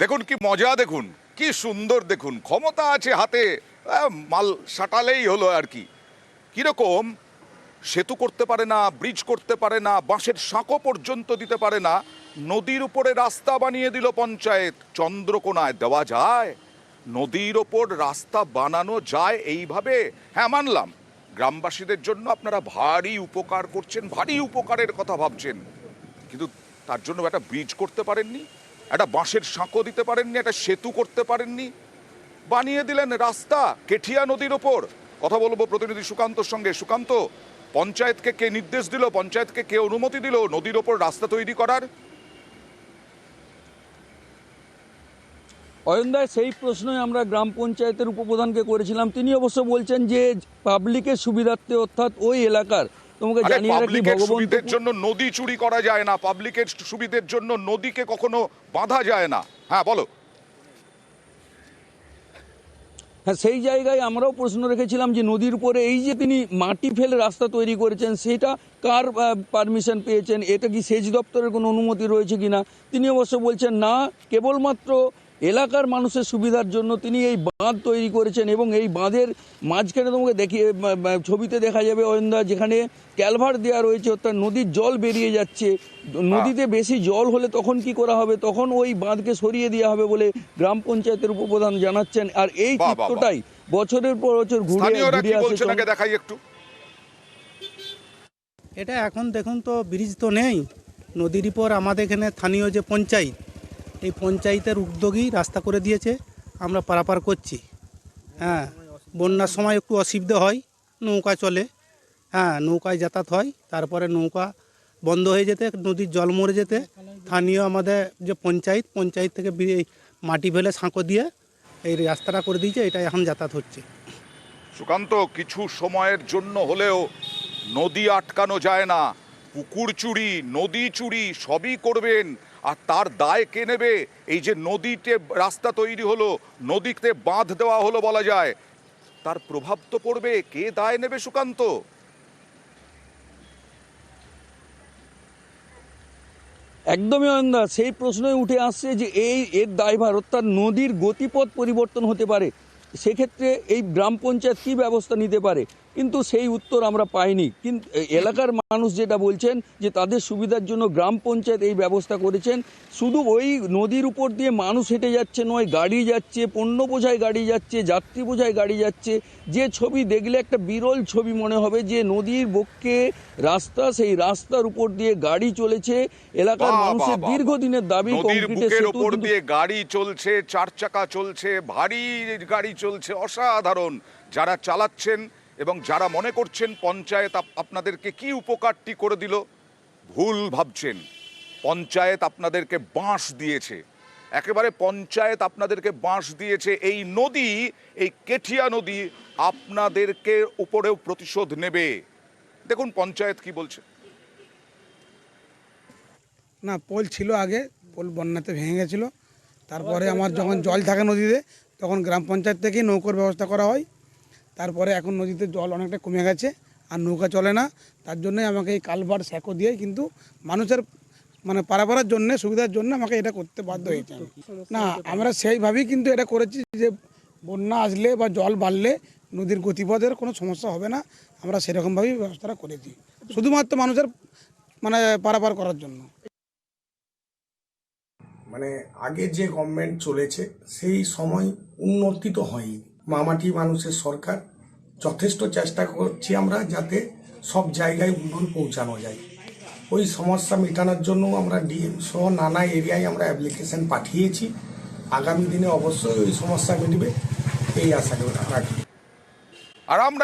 দেখুন কি মজা, দেখুন কি সুন্দর, দেখুন ক্ষমতা আছে হাতে, মাল সাটালেই হলো আর কি। কিরকম সেতু করতে পারে না, ব্রিজ করতে পারে না, বাঁশের সাঁকো পর্যন্ত দিতে পারে না, নদীর উপরে রাস্তা বানিয়ে দিল পঞ্চায়েত। চন্দ্রকোনায় দেওয়া যায়? নদীর ওপর রাস্তা বানানো যায় এইভাবে? হ্যাঁ মানলাম, গ্রামবাসীদের জন্য আপনারা ভারী উপকার করছেন, ভারী উপকারের কথা ভাবছেন, কিন্তু তার জন্য একটা ব্রিজ করতে পারেননি, একটা বাঁশের সাঁকো দিতে পারেননি, একটা সেতু করতে পারেননি, বানিয়ে দিলেন রাস্তা কেঠিয়া নদীর ওপর। কথা বলবো প্রতিনিধি সুকান্তর সঙ্গে। সুকান্ত, পঞ্চায়েতকে কে নির্দেশ দিল, পঞ্চায়েতকে কে অনুমতি দিল নদীর ওপর রাস্তা তৈরি করার? অয়নদায় সেই প্রশ্নই আমরা গ্রাম পঞ্চায়েতের উপপ্রধানকে করেছিলাম। তিনি অবশ্য বলছেন যে পাবলিকের সুবিধার্থে, অর্থাৎ ওই এলাকার, তোমাকে জানিয়ে রাখি সুবিধের জন্য নদী চুরি করা যায় না, পাবলিকের সুবিধের জন্য নদীকে কখনো বাঁধা যায় না। হ্যাঁ বলো। হ্যাঁ, সেই জায়গায় আমরাও প্রশ্ন রেখেছিলাম যে নদীর উপরে এই যে তিনি মাটি ফেলে রাস্তা তৈরি করেছেন, সেটা কার পারমিশন পেয়েছেন, এটা কি সেচ দপ্তরের কোনো অনুমতি রয়েছে কিনা। তিনি অবশ্য বলছেন না, কেবলমাত্র এলাকার মানুষের সুবিধার জন্য তিনি এই বাঁধ তৈরি করেছেন। এবং এই বাঁধের মাঝখানে তোমাকে দেখিয়ে ছবিতে দেখা যাবে অয়নদা, যেখানে ক্যালভার দেওয়া রয়েছে, অর্থাৎ নদীর জল বেরিয়ে যাচ্ছে। নদীতে বেশি জল হলে তখন কি করা হবে, তখন ওই বাঁধকে সরিয়ে দেওয়া হবে বলে গ্রাম পঞ্চায়েতের উপপ্রধান জানাচ্ছেন। আর এই চিত্রটাই বছরের পর বছর ঘুরে আসে। দেখাই একটু। এটা এখন দেখুন তো, ব্রিজ তো নেই নদীর উপর। আমাদের এখানে স্থানীয় যে পঞ্চায়েত, এই পঞ্চায়েতের উদ্যোগেই রাস্তা করে দিয়েছে, আমরা পারাপার করছি। হ্যাঁ, বন্যার সময় একটু অসুবিধা হয়, নৌকা চলে, হ্যাঁ নৌকায় যাতায়াত হয়, তারপরে নৌকা বন্ধ হয়ে যেতে, নদীর জল মরে যেতে স্থানীয় আমাদের যে পঞ্চায়েত থেকে মাটি ফেলে সাঁকো দিয়ে এই রাস্তাটা করে দিয়েছে, এটা এখন যাতায়াত হচ্ছে। সুকান্ত, কিছু সময়ের জন্য হলেও নদী আটকানো যায় না। পুকুর চুরি, নদী চুরি সবই করবেন, আর তার দায় কে নেবে? এই যে নদীতে রাস্তা তৈরি হলো, নদীতে বাঁধ দেওয়া হলো বলা যায়, তার প্রভাব তো পড়বে, কে দায় নেবে সুকান্ত? একদমই অয়নদা, সেই প্রশ্নই উঠে আসছে যে এর দায়ভার, অর্থাৎ নদীর গতিপথ পরিবর্তন হতে পারে, সেক্ষেত্রে এই গ্রাম পঞ্চায়েত কী ব্যবস্থা নিতে পারে, কিন্তু সেই উত্তর আমরা পাইনি। কিন্তু এলাকার মানুষ যেটা বলছেন যে তাদের সুবিধার জন্য গ্রাম পঞ্চায়েত এই ব্যবস্থা করেছেন। শুধু ওই নদীর উপর দিয়ে মানুষ হেঁটে যাচ্ছে নয়, গাড়ি যাচ্ছে, পণ্য বোঝাই গাড়ি যাচ্ছে, যাত্রী বোঝাই গাড়ি যাচ্ছে। যে ছবি দেখলে একটা বিরল ছবি মনে হবে, যে নদীর বক্ষে রাস্তা, সেই রাস্তার উপর দিয়ে গাড়ি চলেছে। এলাকার মানুষের দীর্ঘদিনের দাবি কংক্রিটের উপর দিয়ে গাড়ি চলছে, চার চাকা চলছে, ভারী গাড়ি চলছে, অসাধারণ। যারা চালাচ্ছেন এবং যারা মনে করছেন পঞ্চায়েত আপনাদেরকে কি উপকারটি করে দিল, ভুল ভাবছেন। পঞ্চায়েত আপনাদেরকে বাঁশ দিয়েছে, একেবারে পঞ্চায়েত আপনাদেরকে বাঁশ দিয়েছে। এই নদী, এই কেঠিয়া নদী আপনাদেরকে উপরেও প্রতিশোধ নেবে। দেখুন পঞ্চায়েত কি বলছে। না, পোল ছিল আগে, পোল বন্যাতে ভেঙে গেছিলো। তারপরে আমার যখন জল থাকে নদীতে, তখন গ্রাম পঞ্চায়েত থেকেই নৌকার ব্যবস্থা করা হয়। তারপরে এখন নদীতে জল অনেকটা কমে গেছে, আর নৌকা চলে না। তার জন্যই আমাকে এই কালভার স্যাকো দিয়ে কিন্তু মানুষের পারাপারের জন্য, সুবিধার জন্য আমাকে এটা করতে বাধ্য হয়েছে। না, আমরা সেইভাবেই কিন্তু এটা করেছি যে বন্যা আসলে বা জল বাড়লে নদীর গতিপথের কোনো সমস্যা হবে না, আমরা সেরকমভাবেই ব্যবস্থাটা করেছি, শুধুমাত্র মানুষের পারাপার করার জন্য। আগে যে গভর্নমেন্ট চলেছে সেই সময় উন্নতি তো হয়নি। মামাটি মানুষের সরকার, যথেষ্ট চেষ্টা করছি আমরা যাতে সব জায়গায় উন্নয়ন পৌঁছানো যায়। ওই সমস্যা মেটানোর জন্য আমরা ডিএম সহ নানা এরিয়ায় আমরা অ্যাপ্লিকেশন পাঠিয়েছি। আগামী দিনে অবশ্যই ওই সমস্যা মিটবে এই আশা রাখি। আর আমরা